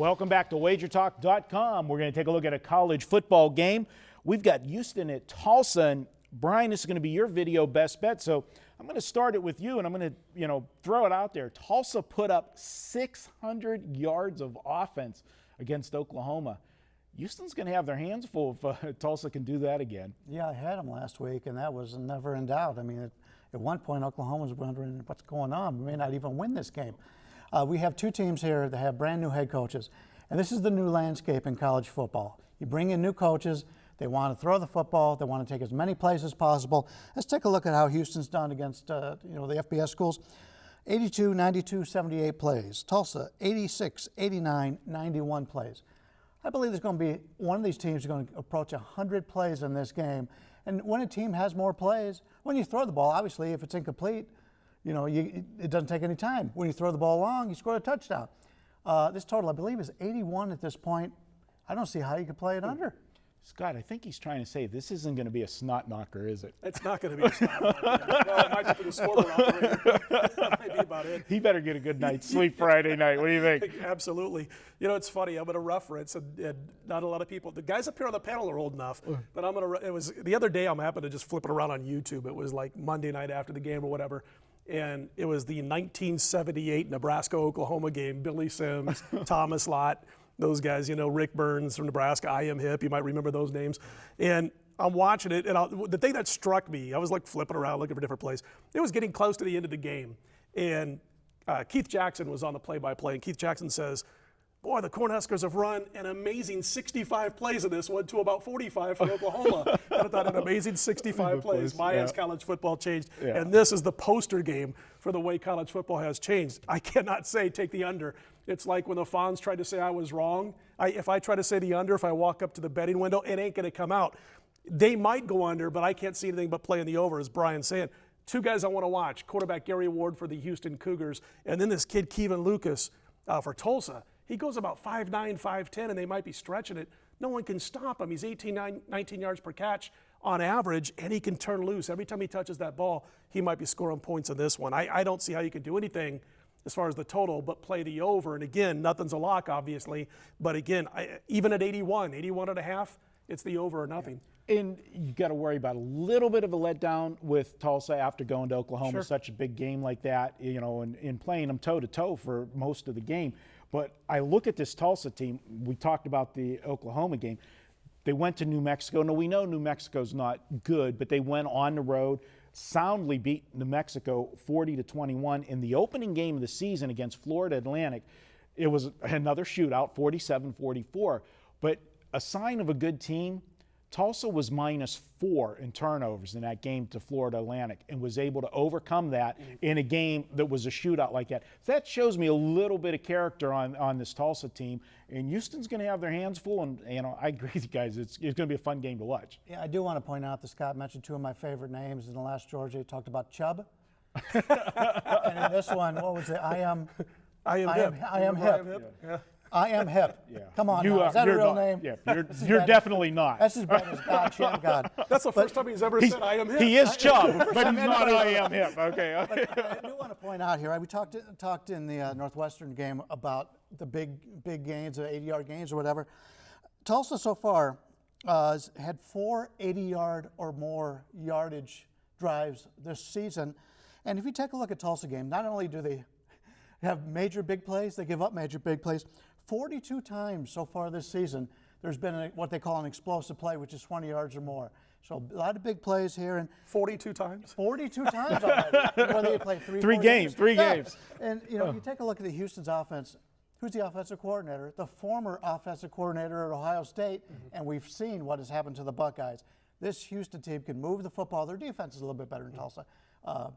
Welcome back to WagerTalk.com. We're going to take a look at a college football game. We've got Houston at Tulsa, and Brian, this is going to be your video best bet. So I'm going to start it with you, and I'm going to, throw it out there. Tulsa put up 600 yards of offense against Oklahoma. Houston's going to have their hands full if Tulsa can do that again. Yeah, I had them last week, and that was never in doubt. I mean, at one point, Oklahoma was wondering what's going on. We may not even win this game. We have two teams here that have brand new head coaches, and this is the new landscape in college football. You bring in new coaches, they want to throw the football, they want to take as many plays as possible. Let's take a look at how Houston's done against the FBS schools. 82, 92, 78 plays. Tulsa, 86, 89, 91 plays. I believe there's going to be one of these teams is going to approach 100 plays in this game. And when a team has more plays, when you throw the ball, obviously, if it's incomplete, it doesn't take any time. When you throw the ball long, you score a touchdown. This total, I believe, is 81 at this point. I don't see how you could play it under. Scott, I think he's trying to say this isn't going to be a snot knocker, is it? It's not going to be a snot knocker. Well, it might be the scoreboard operator. That might be about it. He better get a good night's sleep Friday night. What do you think? Absolutely. It's funny. I'm going to reference, and not a lot of people. The guys up here on the panel are old enough, but I'm going to. It was the other day. I'm happy to just flip it around on YouTube. It was like Monday night after the game or whatever. And it was the 1978 Nebraska-Oklahoma game. Billy Sims, Thomas Lott, those guys, Rick Burns from Nebraska, I Am Hip, you might remember those names. And I'm watching it, and the thing that struck me, I was like flipping around looking for different plays. It was getting close to the end of the game. And Keith Jackson was on the play-by-play, and Keith Jackson says, boy, the Cornhuskers have run an amazing 65 plays in this one to about 45 for Oklahoma. And I thought an amazing 65 plays. My ass college football changed. Yeah. And this is the poster game for the way college football has changed. I cannot say take the under. It's like when the Fonz tried to say I was wrong. If I try to say the under, if I walk up to the betting window, it ain't going to come out. They might go under, but I can't see anything but playing the over, as Brian's saying. Two guys I want to watch, quarterback Gary Ward for the Houston Cougars, and then this kid Kevin Lucas for Tulsa. He goes about 5'9", 5'10", and they might be stretching it. No one can stop him. He's 18, 19 yards per catch on average, and he can turn loose. Every time he touches that ball, he might be scoring points in this one. I don't see how you can do anything as far as the total, but play the over. And again, nothing's a lock, obviously. But again, even at 81 and a half, it's the over or nothing. And you got to worry about a little bit of a letdown with Tulsa after going to Oklahoma. Sure. Such a big game like that, and playing them toe-to-toe for most of the game. But I look at this Tulsa team. We talked about the Oklahoma game. They went to New Mexico. Now, we know New Mexico's not good, but they went on the road, soundly beat New Mexico 40-21. In the opening game of the season against Florida Atlantic, it was another shootout, 47-44. But a sign of a good team, Tulsa was -4 in turnovers in that game to Florida Atlantic and was able to overcome that in a game that was a shootout like that. So that shows me a little bit of character on this Tulsa team. And Houston's going to have their hands full. And, I agree with you guys. It's going to be a fun game to watch. Yeah, I do want to point out that Scott mentioned two of my favorite names in the last Georgia. He talked about Chubb. And in this one, what was it? I am hip. Yeah. I am hip. Yeah. Come on, is that a real name? Yeah, you're definitely not. That's as bad as God, shit God. That's the first time he's ever said I am hip. He is Chubb, but he's not I am hip. Okay. But I do want to point out here, we talked in the Northwestern game about the big gains, the 80-yard gains or whatever. Tulsa so far has had 4 80-yard or more yardage drives this season. And if you take a look at Tulsa game, not only do they have major big plays, they give up major big plays. 42 times so far this season, there's been what they call an explosive play, which is 20 yards or more. So a lot of big plays here. And 42 times? 42 times already. Where they play three games. And, you take a look at the Houston's offense. Who's the offensive coordinator? The former offensive coordinator at Ohio State, and we've seen what has happened to the Buckeyes. This Houston team can move the football. Their defense is a little bit better than Tulsa.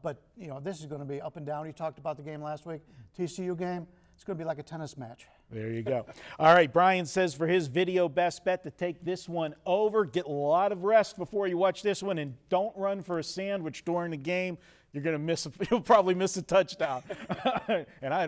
But, this is going to be up and down. You talked about the game last week, TCU game. It's going to be like a tennis match. There you go. All right, Brian says for his video best bet to take this one over, get a lot of rest before you watch this one, and don't run for a sandwich during the game. You're going to you'll probably miss a touchdown. And I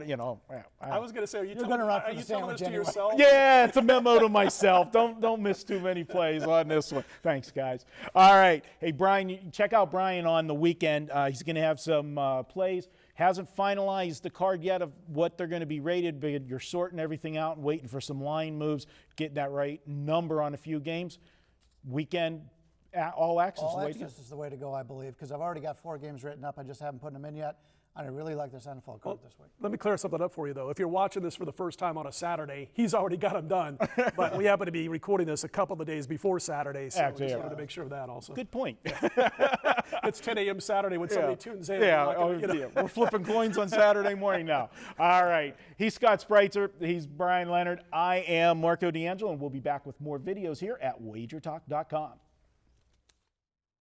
was going to say, are you telling this to yourself? Yeah, it's a memo to myself. Don't miss too many plays on this one. Thanks, guys. All right. Hey, Brian, check out Brian on the weekend. He's going to have some plays Hasn't finalized the card yet of what they're going to be rated, but you're sorting everything out and waiting for some line moves, getting that right number on a few games. Weekend all access. All access is the way to go, I believe, because I've already got 4 games written up. I just haven't put them in yet. I really like this NFL card this week. Let me clear something up for you, though. If you're watching this for the first time on a Saturday, he's already got them done. But we happen to be recording this a couple of days before Saturday, so just wanted to make sure of that also. Good point. It's 10 a.m. Saturday when somebody tunes in. Yeah, we're flipping coins on Saturday morning now. All right. He's Scott Spreitzer. He's Bryan Leonard. I am Marco D'Angelo, and we'll be back with more videos here at WagerTalk.com.